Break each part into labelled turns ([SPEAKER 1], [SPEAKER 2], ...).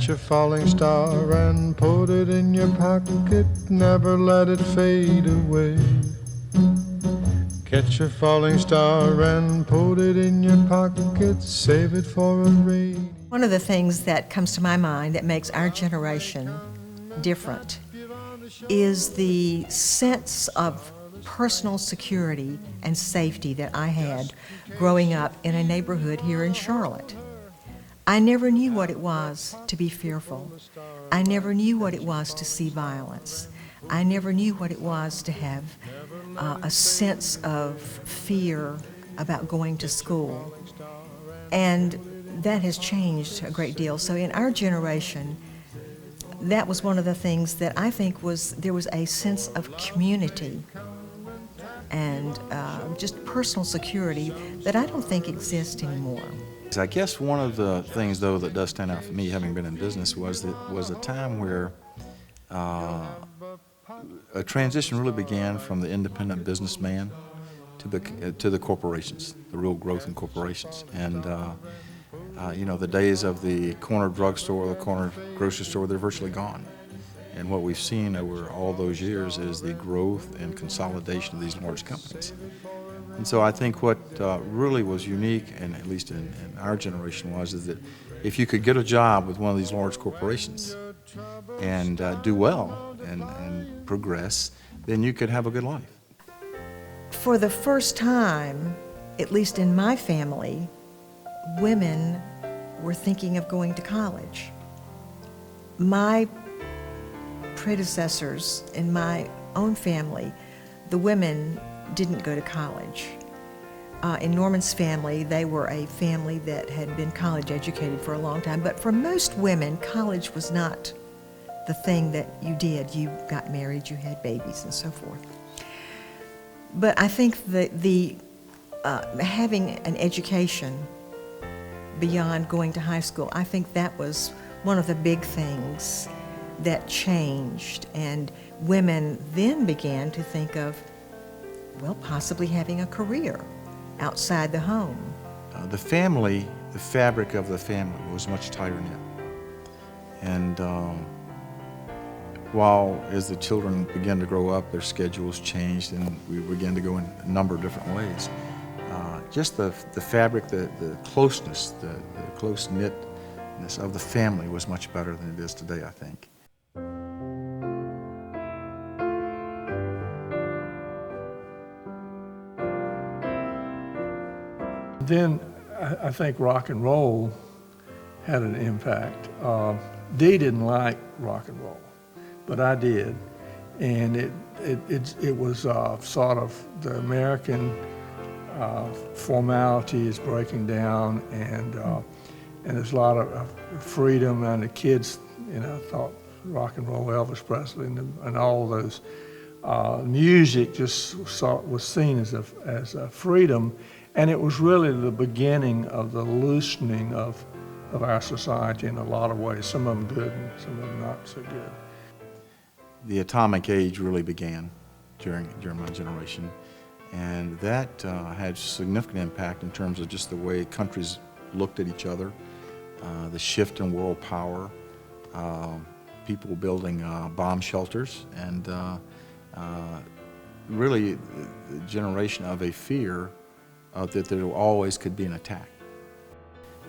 [SPEAKER 1] Catch a falling star and put it in your pocket, never let it fade away. Catch a falling star and put it in your pocket, save it for a rainy.
[SPEAKER 2] One of the things that comes to my mind that makes our generation different is the sense of personal security and safety that I had growing up in a neighborhood here in Charlotte. I never knew what it was to be fearful. I never knew what it was to see violence. I never knew what it was to have a sense of fear about going to school. And that has changed a great deal. So in our generation, that was one of the things that I think there was a sense of community and just personal security that I don't think exists anymore.
[SPEAKER 3] I guess one of the things, though, that does stand out for me, having been in business, was a time where a transition really began from the independent businessman to the corporations, the real growth in corporations. And you know, the days of the corner drugstore, the corner grocery store, they're virtually gone. And what we've seen over all those years is the growth and consolidation of these large companies. And so I think what really was unique, and at least in our generation, is that if you could get a job with one of these large corporations and do well and progress, then you could have a good life.
[SPEAKER 2] For the first time, at least in my family, women were thinking of going to college. My predecessors in my own family, the women didn't go to college. In Norman's family, they were a family that had been college educated for a long time, but for most women, college was not the thing that you did. You got married, you had babies, and so forth. But I think that having an education beyond going to high school, I think that was one of the big things that changed, and women then began to think of, well, possibly having a career outside the home.
[SPEAKER 3] The family, the fabric of the family was much tighter knit. And while as the children began to grow up, their schedules changed and we began to go in a number of different ways. Just the fabric, the closeness, the close-knitness of the family was much better than it is today, I think.
[SPEAKER 4] Then I think rock and roll had an impact. Dee didn't like rock and roll, but I did, and it was sort of the American formality is breaking down, and there's a lot of freedom, and the kids, you know, thought rock and roll, Elvis Presley, and all those music just was seen as a freedom. And it was really the beginning of the loosening of our society in a lot of ways, some of them good and some of them not so good.
[SPEAKER 3] The atomic age really began during my generation, and that had significant impact in terms of just the way countries looked at each other, the shift in world power, people building bomb shelters, and really the generation of a fear that there always could be an attack.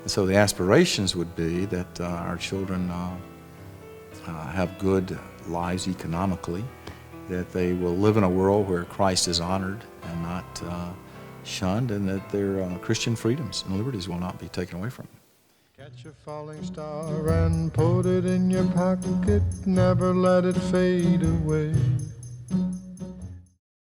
[SPEAKER 3] And so the aspirations would be that our children have good lives economically, that they will live in a world where Christ is honored and not shunned, and that their Christian freedoms and liberties will not be taken away from them.
[SPEAKER 1] Catch a falling star and put it in your pocket, never let it fade away.